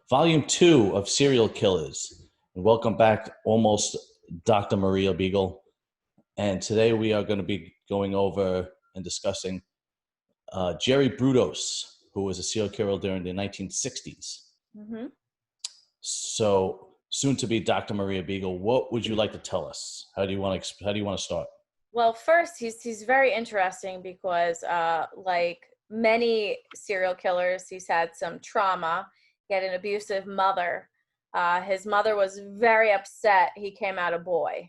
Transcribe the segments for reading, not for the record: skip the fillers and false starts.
Volume 2 of Serial Killers. And welcome back, almost Dr. Maria Beagle. And today we are going to be going over and discussing Jerry Brudos, who was a serial killer during the 1960s. Mm-hmm. So, soon to be Dr. Maria Beagle, what would you like to tell us? How do you want to start? Well, first, he's very interesting because, like many serial killers, he's had some trauma. He had an abusive mother. His mother was very upset he came out a boy.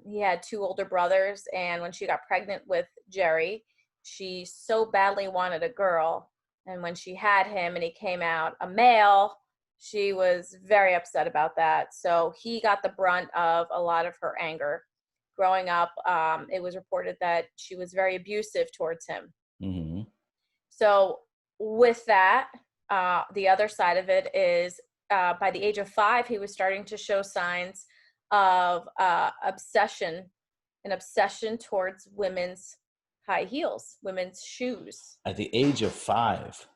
He had two older brothers, and when she got pregnant with Jerry, she so badly wanted a girl. And when she had him and he came out a male, she was very upset about that. So he got the brunt of a lot of her anger. Growing up, it was reported that she was very abusive towards him. Mm-hmm. So with that, the other side of it is by the age of 5, he was starting to show signs of an obsession towards women's high heels, women's shoes. At the age of 5.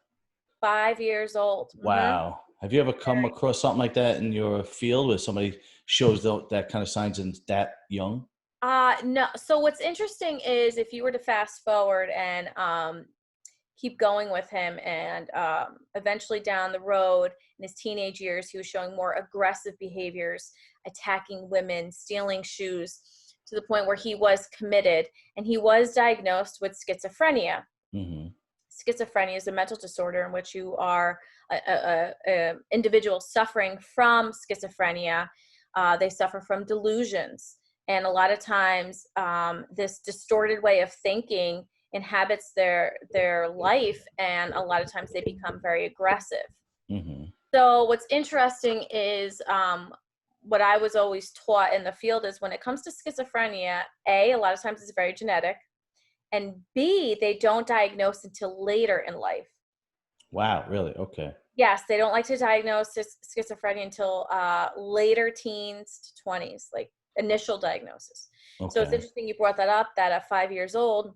5 years old. Wow. Mm-hmm. Have you ever come across something like that in your field where somebody shows that kind of signs and that young? No. So what's interesting is if you were to fast forward and keep going with him, and eventually down the road in his teenage years, he was showing more aggressive behaviors, attacking women, stealing shoes, to the point where he was committed, and he was diagnosed with schizophrenia. Mm-hmm. Schizophrenia is a mental disorder in which you are a individual suffering from schizophrenia. They suffer from delusions. And a lot of times this distorted way of thinking inhabits their life, and a lot of times they become very aggressive. Mm-hmm. So what's interesting is what I was always taught in the field is when it comes to schizophrenia, A, lot of times it's very genetic, and B, they don't diagnose until later in life. Wow, really? Okay. Yes, they don't like to diagnose schizophrenia until later teens to 20s, like initial diagnosis. Okay. So it's interesting you brought that up, that at 5 years old,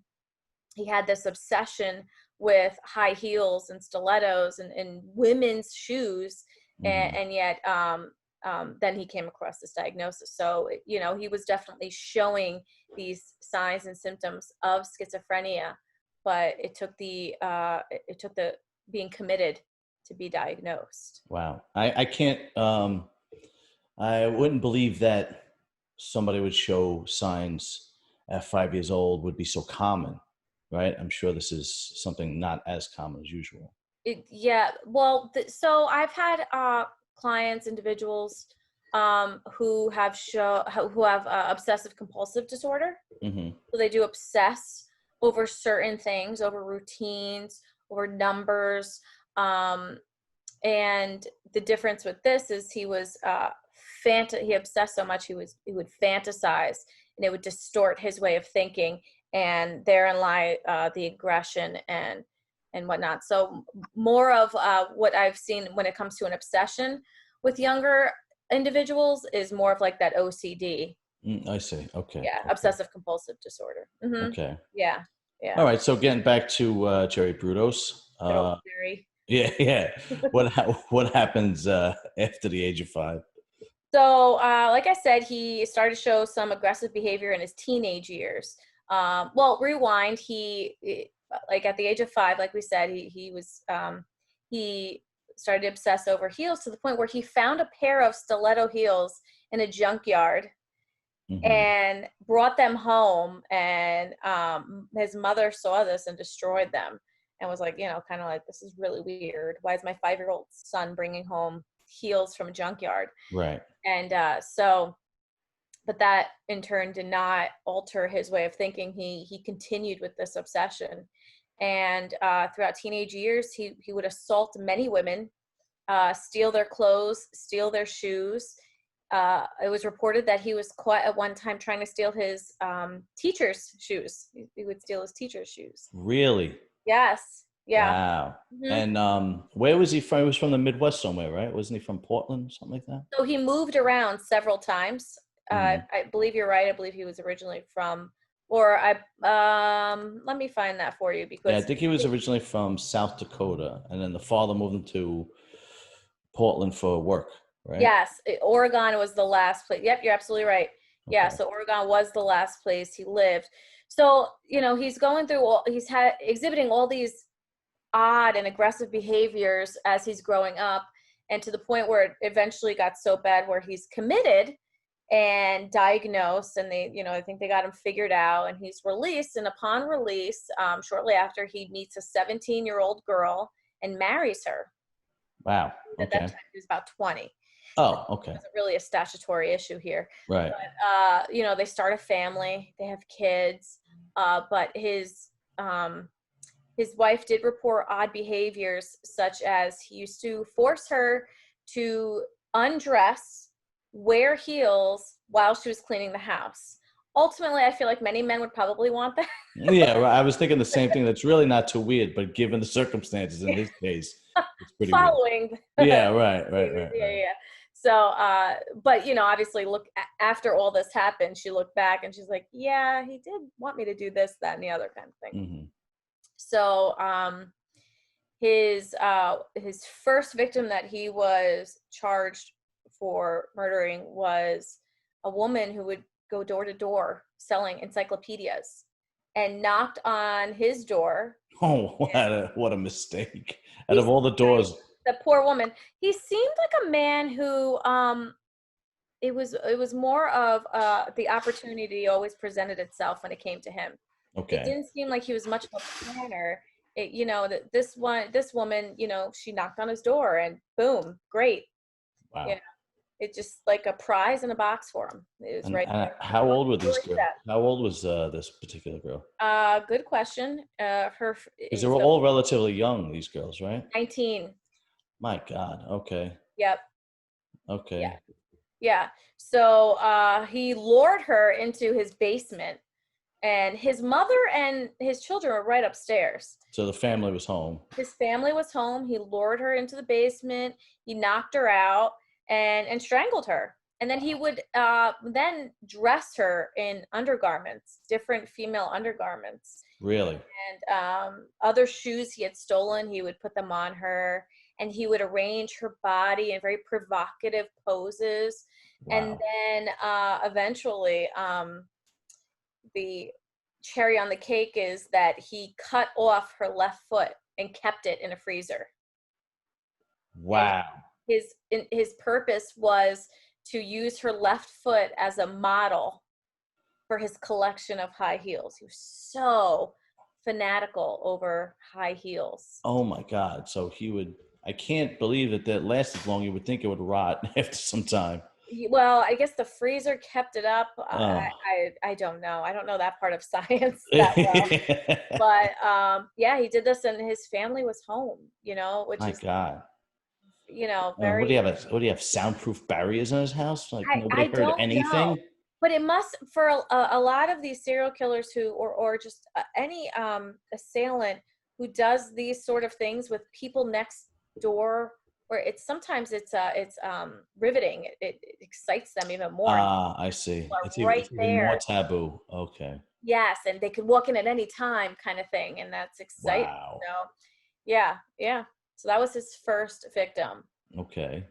he had this obsession with high heels and stilettos and women's shoes. Mm-hmm. and yet then he came across this diagnosis. So, he was definitely showing these signs and symptoms of schizophrenia, but it took the being committed to be diagnosed. Wow. I can't, I wouldn't believe that somebody would show signs at 5 years old would be so common, right? I'm sure this is something not as common as usual. So I've had clients, individuals who have obsessive compulsive disorder. Mm-hmm. So they do obsess over certain things, over routines, over numbers. And the difference with this is he was he obsessed so much he would fantasize, and it would distort his way of thinking, and therein lie the aggression and whatnot. So more of what I've seen when it comes to an obsession with younger individuals is more of like that OCD. I see. Okay. Yeah, okay. Obsessive compulsive disorder. Mm-hmm. Okay. Yeah. All right. So getting back to Jerry Brudos. Jerry. Yeah. What happens after the age of 5? So, like I said, he started to show some aggressive behavior in his teenage years. Rewind. Like at the age of 5, like we said, he started to obsess over heels to the point where he found a pair of stiletto heels in a junkyard. Mm-hmm. And brought them home, and his mother saw this and destroyed them, and was like, kind of like, this is really weird. Why is my 5-year-old son bringing home heels from a junkyard? Right. And but that in turn did not alter his way of thinking. He continued with this obsession, and throughout teenage years, he would assault many women, steal their clothes, steal their shoes. It was reported that he was caught at one time trying to steal his teacher's shoes. He would steal his teacher's shoes. Really? Yes. Yeah. Wow. Mm-hmm. And where was he from? He was from the Midwest somewhere, right? Wasn't he from Portland, something like that? So he moved around several times. Mm-hmm. I believe you're right. I believe he was originally from, let me find that for you, because I think he was originally from South Dakota, and then the father moved him to Portland for work, right? Yes, Oregon was the last place. Yep, you're absolutely right. Yeah, Okay. so Oregon was the last place he lived. So, he's going through he's exhibiting all these odd and aggressive behaviors as he's growing up, and to the point where it eventually got so bad where he's committed and diagnosed, and I think they got him figured out, and he's released. And upon release, shortly after, he meets a 17-year-old girl and marries her. Wow. At that Okay. time, he was about 20. So Oh, it okay. wasn't really a statutory issue here. Right. But, they start a family, they have kids, but his wife did report odd behaviors, such as he used to force her to undress, wear heels while she was cleaning the house. Ultimately, I feel like many men would probably want that. Yeah, right. I was thinking the same thing. That's really not too weird, but given the circumstances in his case, it's pretty weird. Following. Yeah, right, right, Yeah, right, right. yeah. So, but obviously, look, after all this happened, she looked back and she's like, yeah, he did want me to do this, that, and the other kind of thing. Hmm. So, his first victim that he was charged for murdering was a woman who would go door to door selling encyclopedias, and knocked on his door. Oh, what a mistake! Out He's of all the doors, the poor woman. He seemed like a man who it was more of the opportunity always presented itself when it came to him. It okay. didn't seem like he was much of a planner. That this woman, she knocked on his door and boom, great. You know, Wow. it just like a prize in a box for him. It was And right there. how old were these Really girls? set. How old was this particular girl? Good question. Because they were So all relatively young, these girls, right? 19. My God. Okay. Yep. Yeah. Okay. Yeah. So he lured her into his basement, and his mother and his children were right upstairs. So the family was home. His family was home. He lured her into the basement. He knocked her out and strangled her. And then he would then dress her in undergarments, different female undergarments. Really? And other shoes he had stolen, he would put them on her. And he would arrange her body in very provocative poses. And Wow. then eventually, the cherry on the cake is that he cut off her left foot and kept it in a freezer. And Wow. his purpose was to use her left foot as a model for his collection of high heels. He was so fanatical over high heels. Oh my God. So he would. I can't believe that lasted long. You would think it would rot after some time. Well, I guess the freezer kept it up. Oh. I don't know. I don't know that part of science that well. But yeah, he did this, and his family was home. Which My is God. What do you very. have? What do you have? Soundproof barriers in his house? Like I nobody heard don't know, anything? but it must for a lot of these serial killers who or just any assailant who does these sort of things with people next door, where it's sometimes it's riveting. It excites them even more, and Ah, I see. people are right It's even more there. taboo. Okay. Yes, and they could walk in at any time, kind of thing, and that's exciting. Wow. So yeah, yeah. So that was his first victim. Okay.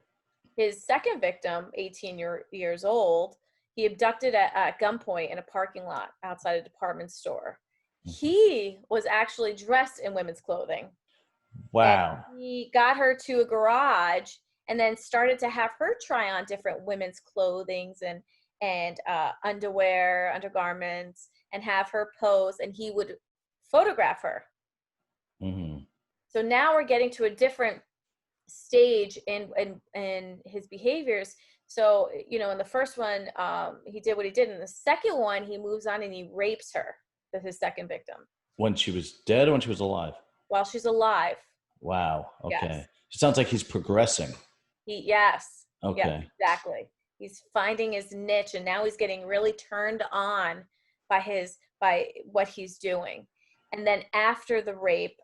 His second victim, 18 years old, he abducted at gunpoint in a parking lot outside a department store. Mhm. He was actually dressed in women's clothing, and Wow. he got her to a garage and then started to have her try on different women's clothings and underwear, undergarments, and have her pose, and he would photograph her. Hmm. So now we're getting to a different stage in his behaviors. So in the first one, he did what he did. In the second one, he moves on and he rapes her. That's his second victim When she was dead or when she was alive? while she's alive. Wow. Yes. Okay. It sounds like he's progressing. Yes, Okay. exactly. He's finding his niche, and now he's getting really turned on by what he's doing. And then after the rape,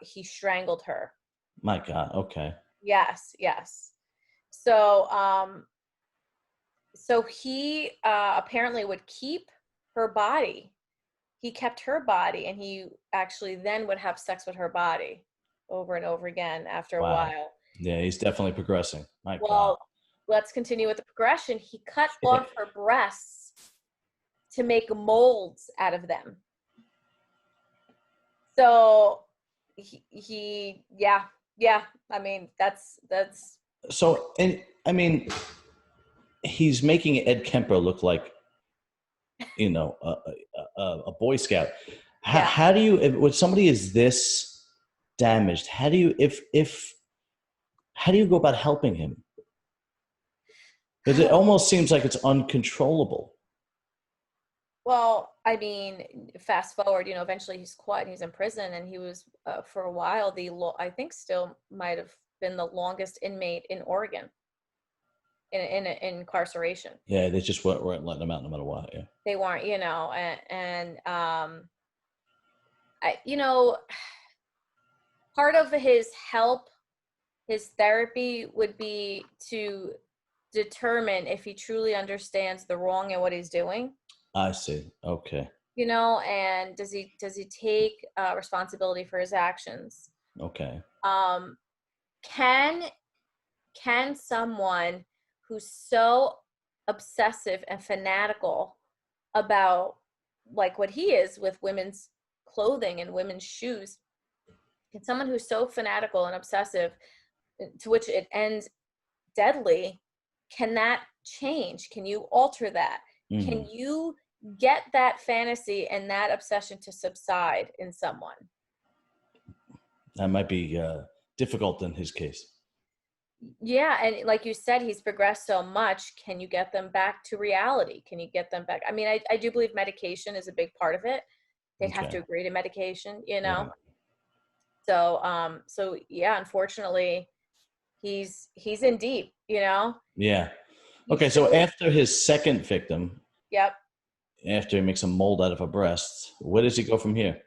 he strangled her. My God. Okay. Yes, yes. So so he apparently would keep her body. He kept her body, and he actually then would have sex with her body over and over again after a Wow. while. Yeah, he's definitely progressing. My God. Well, let's continue with the progression. He cut off her breasts to make molds out of them. So yeah. I mean, that's So, and I mean, he's making Ed Kemper look like, a Boy Scout. yeah. How do you, when somebody is this damaged, how do you, how do you go about helping him? Because it almost seems like it's uncontrollable. Well, I mean, fast forward, eventually he's caught and he's in prison, and he was for a while I think still might have been the longest inmate in Oregon in incarceration. Yeah, they just weren't letting him out no matter what. Yeah. They weren't, and part of his help, his therapy would be to determine if he truly understands the wrong and what he's doing. I see. Okay. And does he take responsibility for his actions? Okay. um can someone who's so obsessive and fanatical about, like what he is with women's clothing and women's shoes, can someone who's so fanatical and obsessive to which it ends deadly, can that change? Can you alter that? Mm-hmm. Can you get that fantasy and that obsession to subside in someone? That might be difficult in his case. Yeah, and like you said, he's progressed so much. Can you get them back to reality? Can you get them back? I mean, I do believe medication is a big part of it. They'd have to agree to medication, Yeah. So yeah, unfortunately, he's in deep, Yeah. Okay, so after his second victim, Yep. after he makes a mold out of her breast, where does he go from here?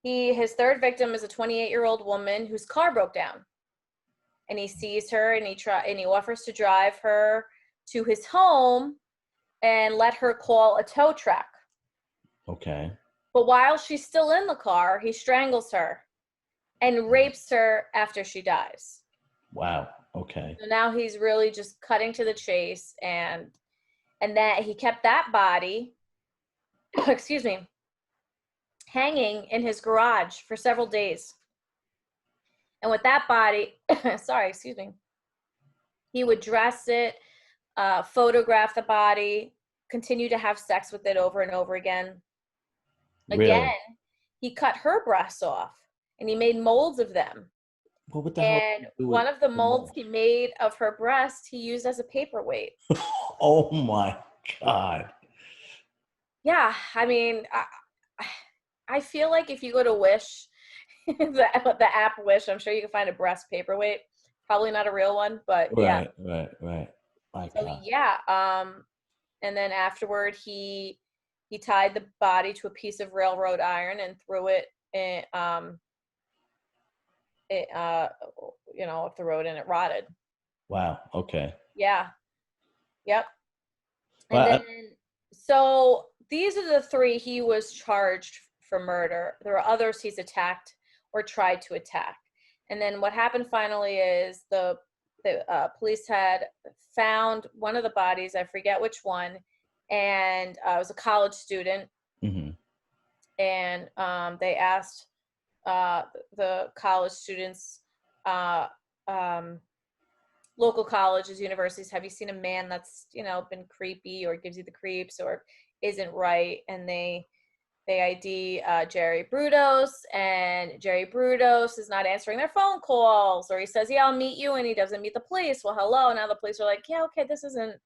His third victim is a 28-year-old woman whose car broke down. And he sees her and he offers to drive her to his home and let her call a tow truck. Okay. But while she's still in the car, he strangles her and rapes her after she dies. Wow. Okay. So now he's really just cutting to the chase, and that he kept that body, excuse me, hanging in his garage for several days. And with that body, he would dress it, photograph the body, continue to have sex with it over and over again. Again, Really? he cut her breasts off and he made molds of them. Well, what the hell? And one of the molds he made of her breast, he used as a paperweight. Oh my God. Yeah, I mean, I feel like if you go to Wish, the app Wish, I'm sure you can find a breast paperweight. Probably not a real one, but yeah. Right. My So God. yeah, and then afterward, he tied the body to a piece of railroad iron and threw it in, off the road, and it rotted. Wow. Okay. Yeah. Yep. Well, And then, so these are the three he was charged for murder. There are others he's attacked or tried to attack. And then what happened finally is the police had found one of the bodies, I forget which one, and it was a college student. mm-hmm. And they asked the college students, local colleges, universities, have you seen a man that's been creepy or gives you the creeps or isn't right? And they ID Jerry Brudos, and Jerry Brudos is not answering their phone calls, or he says, yeah, I'll meet you, and he doesn't meet the police. Well, hello. Now the police are like, yeah, okay, this isn't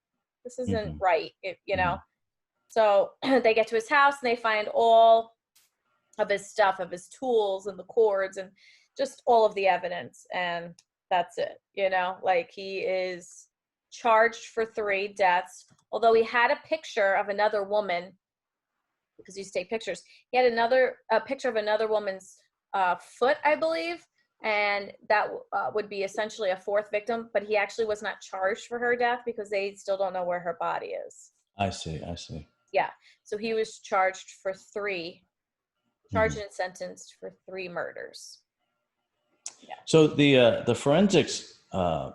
Mm-hmm. right, So they get to his house and they find all of his stuff, of his tools and the cords and just all of the evidence, and that's it. Like, he is charged for 3 deaths, although he had a picture of another woman, because he used to take pictures. He had a picture of another woman's foot, I believe, and that would be essentially a 4th victim, but he actually was not charged for her death because they still don't know where her body is. I see. Yeah. So he was charged for 3, charged and sentenced for 3 murders. Yeah. So the forensics uh,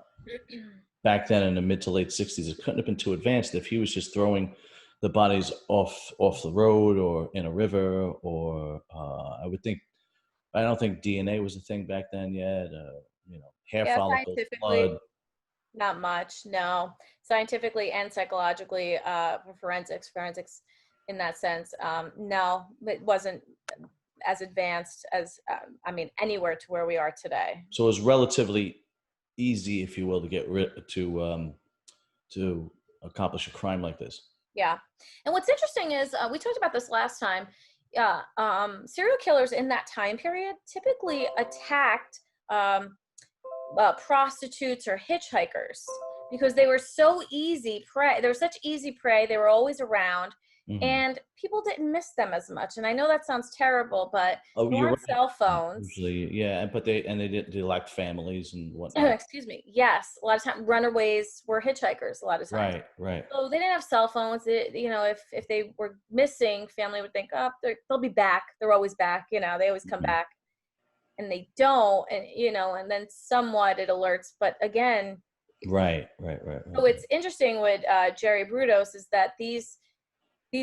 back then in the mid to late 60s, it couldn't have been too advanced if he was just throwing the bodies off the road or in a river, or I don't think DNA was a thing back then yet. Hair Yeah, follicles, scientifically, blood. not much. No, scientifically and psychologically, for forensics, in that sense, no, it wasn't as advanced as I mean, anywhere to where we are today. So it was relatively easy, if you will, to to accomplish a crime like this. Yeah. And what's interesting is we talked about this last time. Yeah, serial killers in that time period typically attacked prostitutes or hitchhikers because they were so easy prey. They were such easy prey. They were always around, Hmm. and people didn't miss them as much. And I know that sounds terrible, but Oh, there you're weren't right. cell phones. Usually, yeah, but they lacked families and whatnot. Excuse me. Yes, a lot of times runaways were hitchhikers. A lot of times. Right, right. So they didn't have cell phones. If they were missing, family would think, oh, they'll be back. They're always back. They always come Hmm. back, and they don't. And and then somewhat it alerts. But again, Right. so it's interesting with Jerry Brudos is that these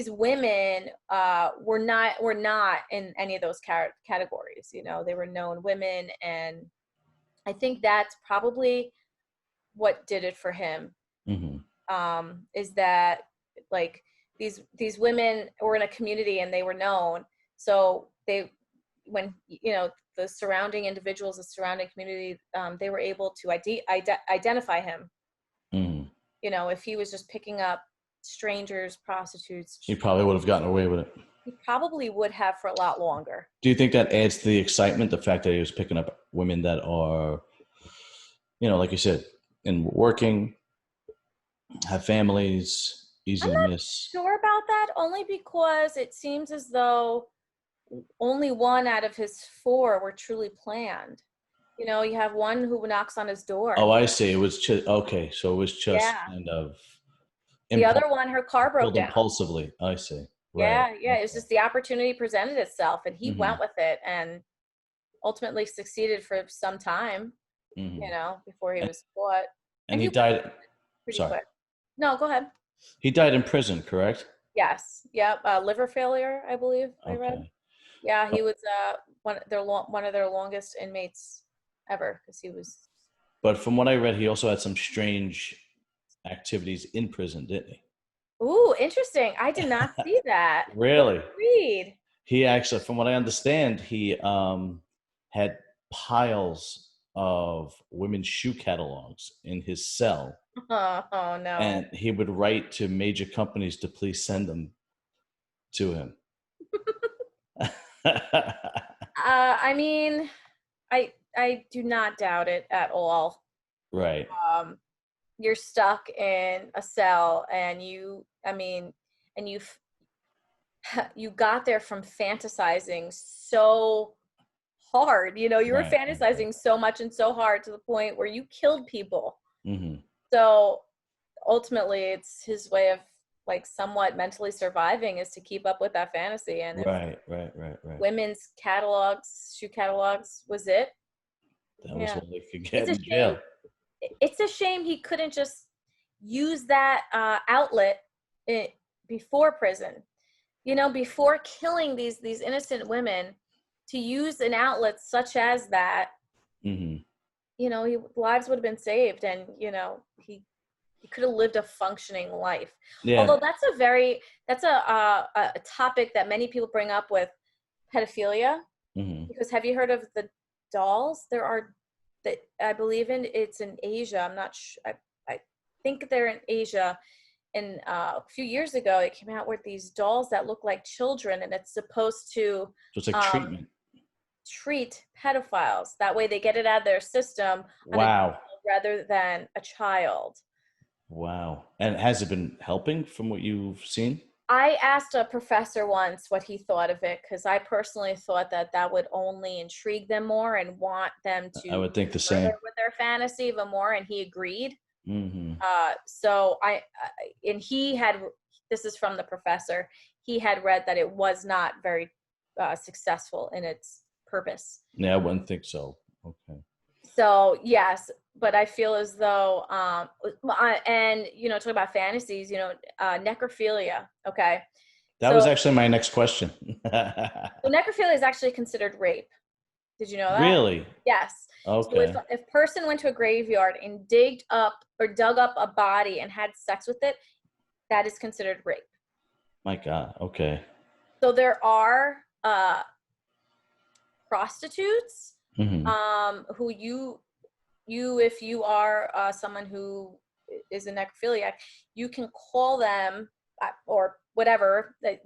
women were not in any of those categories. They were known women, and I think that's probably what did it for him. Hmm. Is that like these women were in a community and they were known, so when the surrounding individuals, the surrounding community, they were able to identify him. Hmm. If he was just picking up strangers, prostitutes, He probably would have gotten away with it. he probably would have for a lot longer. Do you think that adds to the excitement, the fact that he was picking up women that are, like you said, in working, have families, easy I'm to not miss? sure about that, only because it seems as though only one out of his four were truly planned. You have one who knocks on his Oh, door. I see. It was just okay. So it was just Yeah. kind of The impulse, other one, her car broke killed down. impulsively. I see. Right. Yeah, yeah. It was just the opportunity presented itself, and he Hmm. went with it, and ultimately succeeded for some time, Hmm. before he And, was caught. and And he he died. pretty Sorry, quick. No, go ahead. he died in prison, correct? Yes. Yep. Liver failure, I believe I read. Okay. Yeah, Uh, he was one of their longest inmates ever because he was. But from what I read, he also had some strange activities in prison, didn't he? Ooh, interesting. I did not see that. What did Really? you read? He actually, from what I understand, he had piles of women's shoe catalogs in his cell, Oh no. and he would write to major companies to please send them to him. I mean, I do not doubt it at all. Right. Um, you're stuck in a cell, and I mean, and you got there from fantasizing so hard. You were Right. Right. fantasizing so much and so hard to the point where you killed people. Hmm. So ultimately, it's his way of like somewhat mentally surviving is to keep up with that fantasy. And if Right. Right. women's catalogs, shoe catalogs was it, That was yeah, all they could it's get a in shame. jail. It's a shame he couldn't just use that outlet before prison. Before killing these innocent women, to use an outlet such as that, Hmm. lives would have been saved, and he could have lived a functioning life. Yeah. Although that's a topic that many people bring up with pedophilia, Hmm. because have you heard of the dolls? There are that I believe it's in Asia. I'm not sure. I think they're in Asia. And a few years ago, it came out with these dolls that look like children, and it's supposed to So it's like um, treatment. treat pedophiles. That way, they get it out of their system on a Wow. rather than a child. Wow. And has it been helping from what you've seen? I asked a professor once what he thought of it, because I personally thought that would only intrigue them more and want them I to would think the further same. with their fantasy even more, and he agreed. Hmm. So and he had, this is from the professor, he had read that it was not very successful in its purpose. Yeah, I wouldn't think so. Okay. So yes, but I feel as though, and talk about fantasies, necrophilia. Okay, That was so actually my next question. necrophilia is actually considered rape. Did you know that? Really? Yes. So if Okay. if person went to a graveyard and dug up a body and had sex with it, that is considered rape. My God. Okay. So there are prostitutes, Hmm. who if you are someone who is a necrophiliac, you can call them, or whatever, that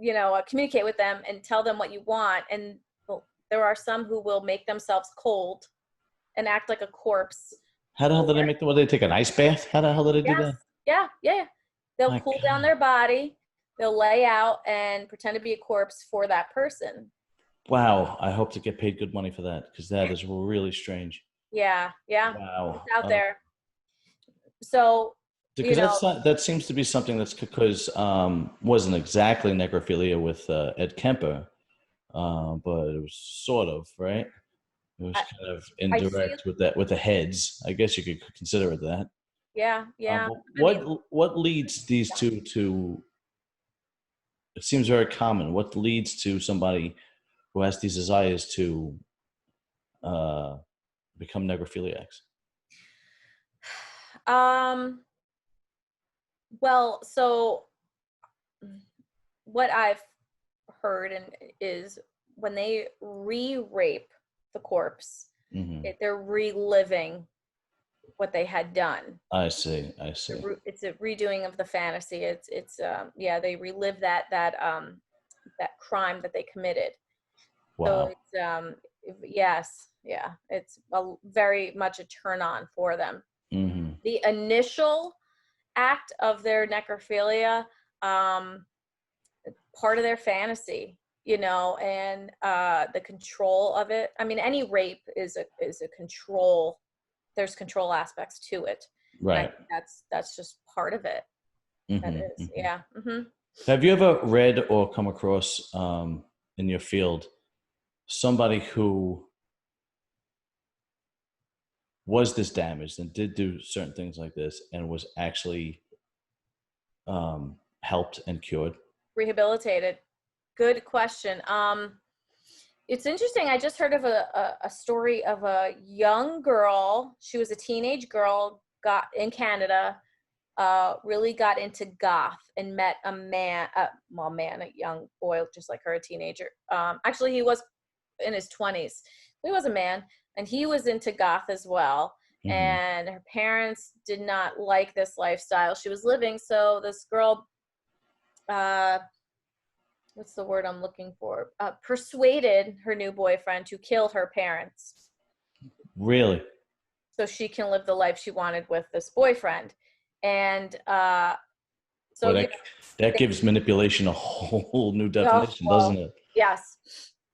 communicate with them and tell them what you want, and there are some who will make themselves cold and act like a corpse. How the hell did they Or, make the? What, they take an ice bath? How the hell did they do yes, that? yeah. They'll My cool down God. their body. They'll lay out and pretend to be a corpse for that person. Wow. I hope to get paid good money for that because that is really strange. Yeah, it's Wow. out there. So, Because that seems to be something that's because wasn't exactly necrophilia with Ed Kemper, but it was sort of right. It was I, kind of I feel, indirect with that with the heads. I guess you could consider it that. yeah. But I mean, what leads these two to? It seems very common. What leads to somebody who has these desires to uh, become necrophiliacs? um, well, so what I've heard is when they re-rape the corpse, Hmm. they're reliving what they had done. I see. I see. It's a redoing of the fantasy. It's they relive that crime that they committed. So Wow. it's yes, yeah, it's very much a turn on for them. Hmm. The initial act of their necrophilia, um, part of their fantasy, and the control of it. I mean, any rape is a control. There's control aspects to it, and I Right. think that's just part of it. That Hmm. is, Hmm. yeah. Have you ever read or come across in your field somebody who was this damaged and did do certain things like this and was actually helped and cured? Rehabilitated. Good question. It's interesting. I just heard of a story of a young girl. She was a teenage girl, got in Canada, really got into goth and met a man, a young boy, just like her, a teenager. Actually, he was in his 20s. He was a man, and he was into goth as well. Hmm. And her parents did not like this lifestyle she was living. So this girl, uh, what's the word I'm looking for? Persuaded her new boyfriend to kill her parents Really? so she can live the life she wanted with this boyfriend. And so Well, that gives manipulation a whole new oh, definition, doesn't well, it? yes.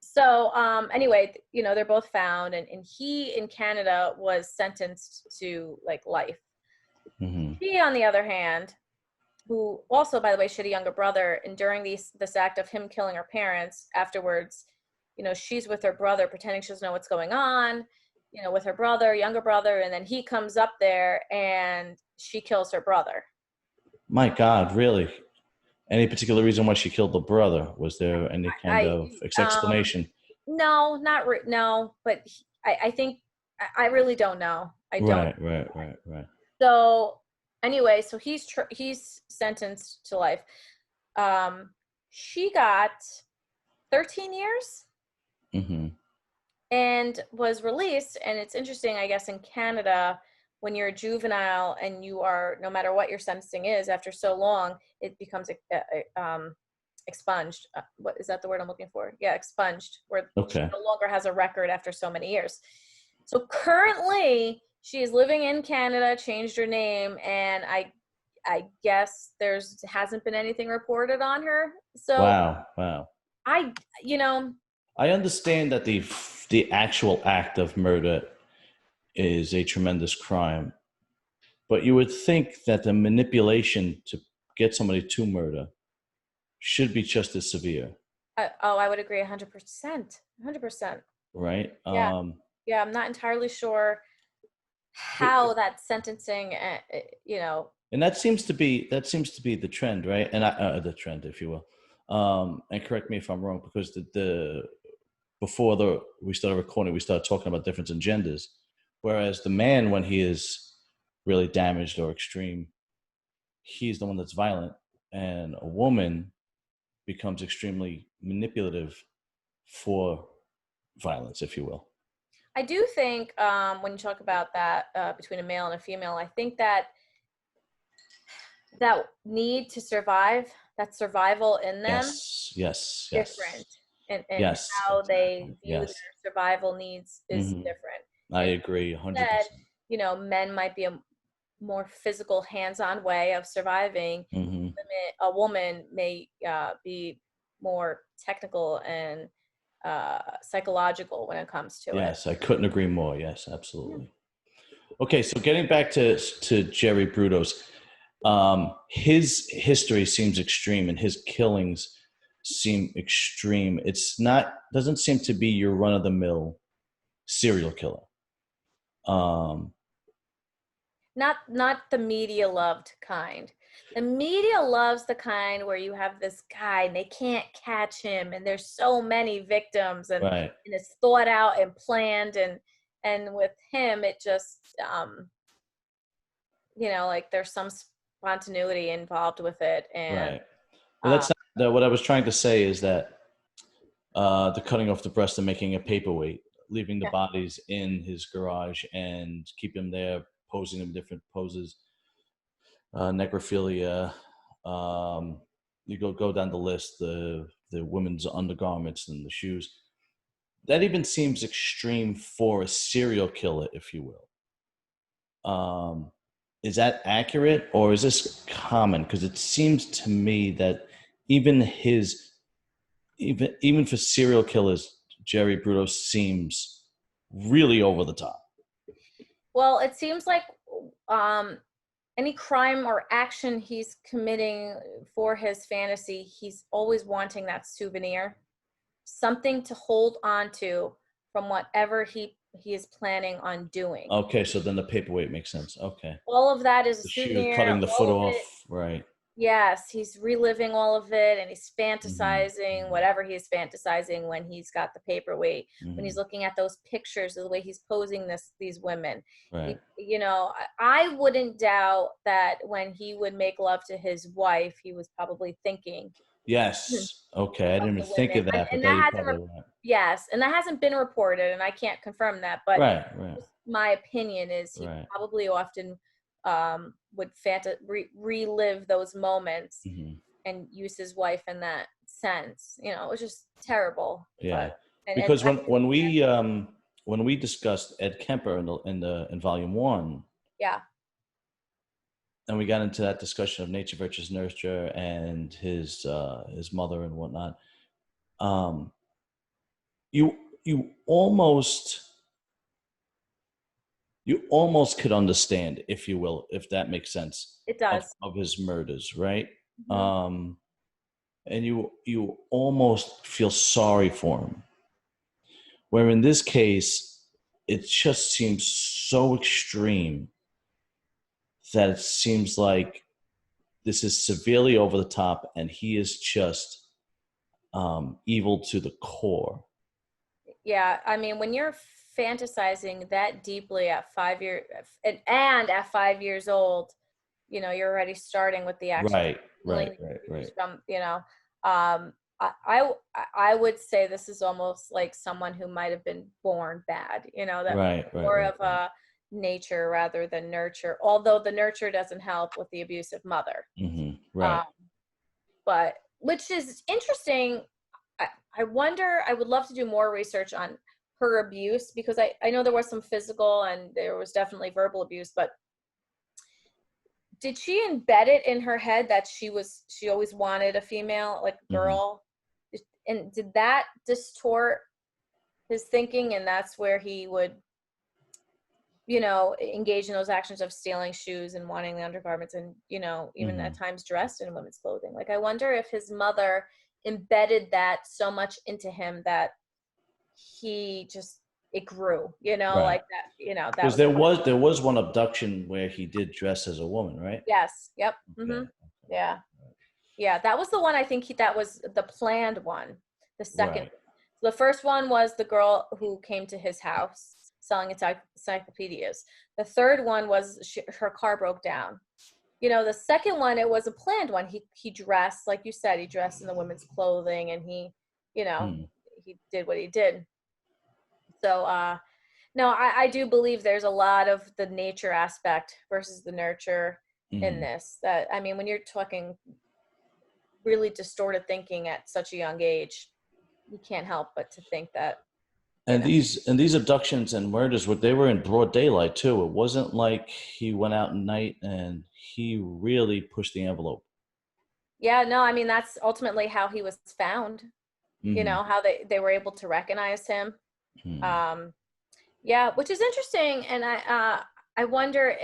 So anyway, they're both found, and he in Canada was sentenced to like life. Hmm. She, on the other hand, who also, by the way, she had a younger brother, and during this act of him killing her parents, afterwards, she's with her brother, pretending she doesn't know what's going on, with her brother, younger brother, and then he comes up there and she kills her brother. My God, really? Any particular reason why she killed the brother? Was there any kind I of um explanation? no, no, but I think I really don't know. I don't. Right, right, right, right. So anyway, so he's sentenced to life. Um, she got 13 years Hmm. and was released. And it's interesting, I guess, in Canada, when you're a juvenile and you are, no matter what your sentencing is, after so long, it becomes expunged. What is that the word I'm looking for? Yeah, expunged, where she Okay. no longer has a record after so many years. So currently, she is living in Canada, changed her name, and I guess there's hasn't been anything reported on her. So Wow, wow. I, you know, I understand that the actual act of murder is a tremendous crime, but you would think that the manipulation to get somebody to murder should be just as severe, I would agree 100%, 100%. right? Yeah, yeah. I'm not entirely sure. how that sentencing, And that seems to be the trend, right? And the trend, if you will. And correct me if I'm wrong, because the before we started recording, we started talking about difference in genders. Whereas the man, when he is really damaged or extreme, he's the one that's violent, and a woman becomes extremely manipulative for violence, if you will. I do think when you talk about that between a male and a female, I think that that need to survive, that survival in them, Yes, yes, different, yes, and yes, how they exactly. view their Yes. survival needs is Hmm. different. I And agree said, 100%. men might be a more physical, hands-on way of surviving. Hmm. A woman may be more technical and psychological when it comes to it. Yes, I couldn't agree more. Yes, Yeah. absolutely. Okay, so getting back to Jerry Brudos, his history seems extreme, and his killings seem extreme. It's not doesn't seem to be your run of the mill serial killer. Um, Not the media loved kind. The media loves the kind where you have this guy and they can't catch him, and there's so many victims, right, and it's thought out and planned, and with him it just like there's some spontaneity involved with it, and right. Well, uh, what I was trying to say is that the cutting off the breast and making a paperweight, leaving the yeah, bodies in his garage and keep him there, posing in different poses, necrophilia. Um, you go down the list, the women's undergarments and the shoes. That even seems extreme for a serial killer, if you will. Is that accurate, or is this common? Because it seems to me that even his even for serial killers, Jerry Brudos seems really over the top. well, it seems like um any crime or action he's committing for his fantasy, he's always wanting that souvenir, something to hold on to from whatever he is planning on doing. Okay, so then the paperweight makes sense. Okay, All of that is a the shoe, souvenir. cutting the foot All of it, off, right? yes, he's reliving all of it, and he's Mm-hmm. fantasizing whatever he's fantasizing when he's got the paperweight, when Mm-hmm. he's looking at those pictures of the way he's posing these women. Right. I wouldn't doubt that when he would make love to his wife, he was probably thinking Yes. Okay, I of didn't even the think women, of that, but and that that you're hasn't probably right. yes, and that hasn't been reported, and I can't confirm that, but Right. Right. just my opinion is he Right. probably often would relive those moments Mm-hmm. and use his wife in that sense. It was just terrible, Yeah, but and because I when we discussed Ed Kemper in volume one, yeah, and we got into that discussion of nature versus nurture and his mother and whatnot, um, you you almost could understand, if you will, if that makes sense, it does. of his murders, right? Hmm. And you almost feel sorry for him. Where in this case, it just seems so extreme that it seems like this is severely over the top, and he is just evil to the core. Yeah, I mean, when you're fantasizing that deeply at 5 years, and at 5 years old, you're already starting with the actions, Right, feeling right, the right, abuse right, from, I would say this is almost like someone who might have been born bad, that right, right, more right, of right. a nature rather than nurture, although the nurture doesn't help with the abusive mother. Right. Um, but which is interesting. I, I wonder, I would love to do more research on her abuse, because I know there was some physical and there was definitely verbal abuse, but did she embed it in her head that she always wanted a female, like a Hmm. girl? And did that distort his thinking, and that's where he would engage in those actions of stealing shoes and wanting the undergarments, and even Hmm. at times dressed in women's clothing. Like, I wonder if his mother embedded that so much into him that he just it grew, Right. like that, that Because was one. there was one abduction where he did dress as a woman, right? Yes. Yep. Okay. Yeah. Yeah. That was the one. I think that was the planned one. The second, Right. the first one was the girl who came to his house selling encyclopedias. The third one was her car broke down. The second one, it was a planned one. He dressed, like you said, he dressed in the women's clothing, and you know, Hmm. he did what he did. So, no, I do believe there's a lot of the nature aspect versus the nurture in Hmm. this. That, I mean, when you're talking really distorted thinking at such a young age, you can't help but to think that, you And know, these abductions and murders they were in broad daylight too. It wasn't like he went out at night, and he really pushed the envelope. yeah, no, I mean, that's ultimately how he was found, Hmm. how they were able to recognize him. Hmm. Um, yeah, which is interesting. And I wonder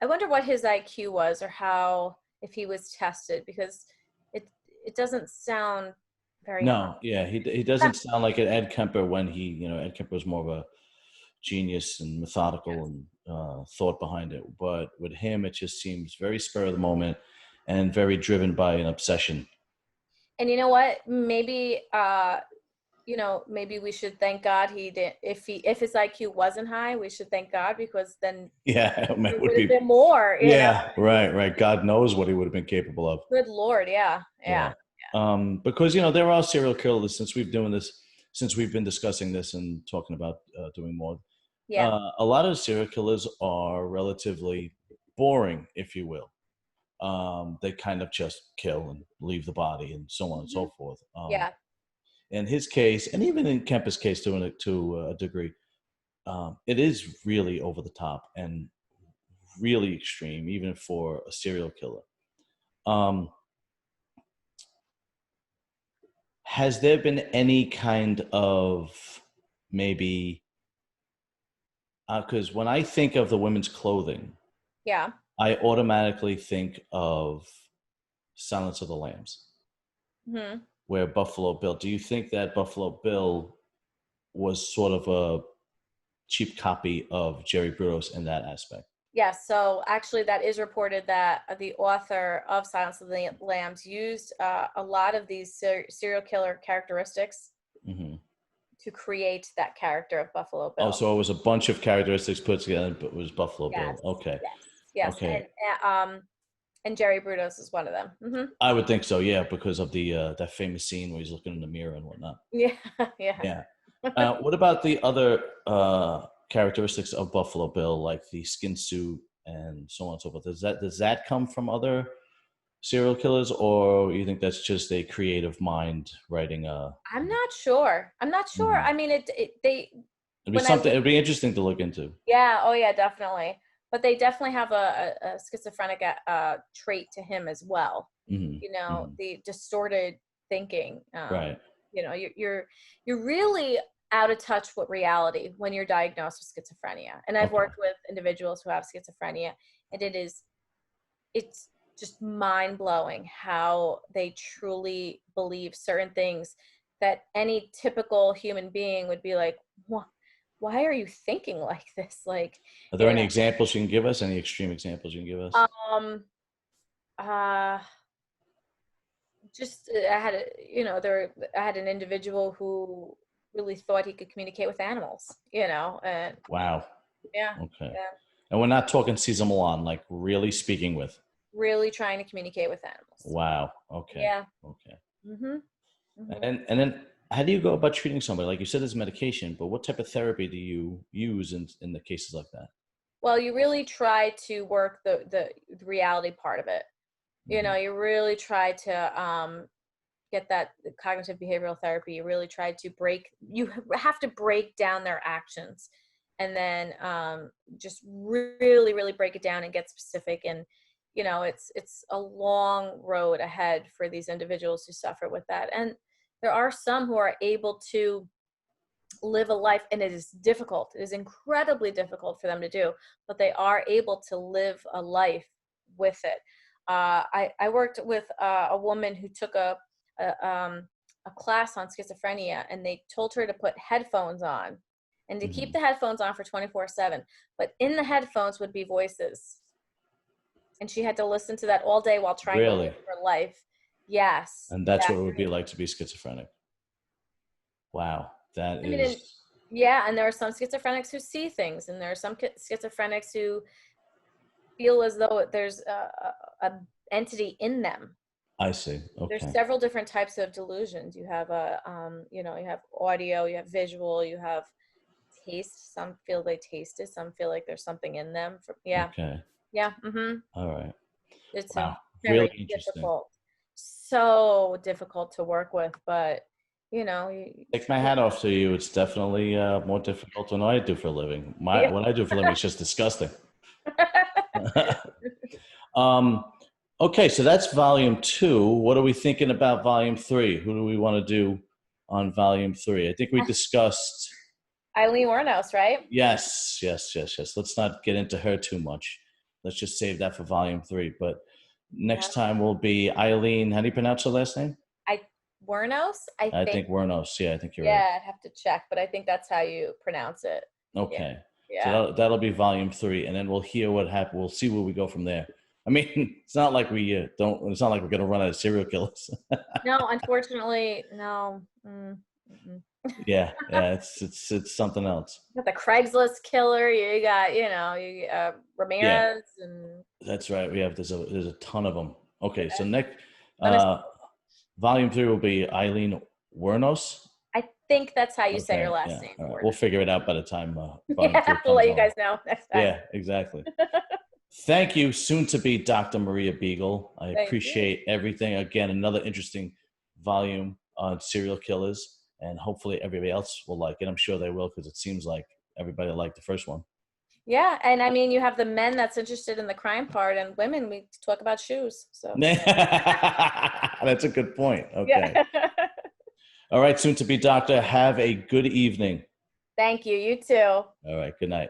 I wonder what his IQ was, or how, if he was tested, because it it doesn't sound very high. No, yeah, he doesn't sound like an Ed Kemper when Ed Kemper was more of a genius and methodical and thought behind it. But with him, it just seems very spur of the moment and very driven by an obsession. And you know what? Maybe maybe we should thank God he did. If his IQ wasn't high, we should thank God, because then Yeah, it there would would have be. been more. Yeah, right, right. God knows what he would have been capable of. Good Lord, yeah, Yeah. yeah, Because there are serial killers since we've been discussing this and talking about doing more. yeah. A lot of serial killers are relatively boring, if you will. They kind of just kill and leave the body and so on and Hmm. so forth. Yeah. In his case, and even in Kemper's case to a degree, it is really over the top and really extreme, even for a serial killer. Um, has there been any kind of maybe, because when I think of the women's clothing, Yeah. I automatically think of Silence of the Lambs, Hmm. where Buffalo Bill. Do you think that Buffalo Bill was sort of a cheap copy of Jerry Brudos in that aspect? Yes, so actually that is reported that the author of Silence of the Lambs used a lot of these serial killer characteristics Hmm. to create that character of Buffalo Oh, Bill. so it was a bunch of characteristics put together, but it was Buffalo Yes, Bill. Okay, yes, yes, okay. and Jerry Brudos is one of them. Hmm. I would think so, yeah, because of the that famous scene where he's looking in the mirror and whatnot. Yeah, yeah. Yeah. What about the other characteristics of Buffalo Bill, like the skin suit and so on and so forth? Does that come from other serial killers, or you think that's just a creative mind writing a? I'm not sure. I'm not sure. Mhm. I mean, they It'd be when I something. look, It'd be interesting to look into. yeah, oh yeah, definitely. But they definitely have a schizophrenic trait to him as well. Hmm. Hmm. The distorted thinking. Right. You're really out of touch with reality when you're diagnosed with schizophrenia. And I've Okay. worked with individuals who have schizophrenia, and it's just mind blowing how they truly believe certain things that any typical human being would be like, why are you thinking like this? Like, Are there you any examples you can give us? Any extreme examples you can give us? uh, just I had I had an individual who really thought he could communicate with animals, and Wow. yeah, Okay. yeah, And we're not talking Cesar Milan, like really speaking with. really trying to communicate with animals. Wow. Okay. Yeah. Okay. Mhm. And Mhm. then how do you go about treating somebody? Like you said, there's medication, but what type of therapy do you use in the cases like that? Well, you really try to work the reality part of it. Hmm. You really try to get that cognitive behavioral therapy. You really try to have to break down their actions, and then just really really break it down and get specific. And it's a long road ahead for these individuals who suffer with that. And there are some who are able to live a life, and it is difficult, it is incredibly difficult for them to do, but they are able to live a life with it. I worked with a woman who took a class on schizophrenia, and they told her to put headphones on and to keep the headphones on for 24/7. But in the headphones would be voices. And she had to listen to that all day while trying to live her life. Yes. And that's what it would be like to be schizophrenic. Wow. That is. Yeah, and there are some schizophrenics who see things, and there are some schizophrenics who feel as though there's a entity in them. I see. Okay. There's several different types of delusions. You have you have audio, you have visual, you have taste. Some feel they tasted, some feel like there's something in them. Okay. Yeah. All right. It's really very difficult. So difficult to work with, but take my hat off to you. It's definitely more difficult than I do for a living. What I do for a living is just disgusting. Okay, so that's volume 2. What are we thinking about volume 3? Who do we want to do on volume 3? I think we discussed Eileen Wuornos, right? Yes. Let's not get into her too much. Let's just save that for volume 3. But next time will be Eileen. How do you pronounce her last name? Wuornos? I think Wuornos. Yeah, I think you're right. right. Yeah, I'd have to check, but I think that's how you pronounce it. Okay. Yeah. So that'll be volume 3, and then we'll hear what happened. We'll see where we go from there. I mean, it's not like it's not like we're going to run out of serial killers. No, unfortunately, no. Yeah. It's something else. You got the Craigslist killer. You got, Ramirez and. That's right. There's a ton of them. Okay. So next, volume 3 will be Eileen Wuornos. I think that's how you say your last name. Right. We'll figure it out by the time. I'll let you guys know next time. Yeah, exactly. Thank you, soon to be Dr. Maria Beagle. I appreciate everything. Again, another interesting volume on serial killers, and hopefully everybody else will like it. I'm sure they will, because it seems like everybody liked the first one. Yeah, and I mean, you have the men that's interested in the crime part, and women, we talk about shoes. So that's a good point. Okay. Yeah. All right, soon to be doctor. Have a good evening. Thank you. You too. All right. Good night.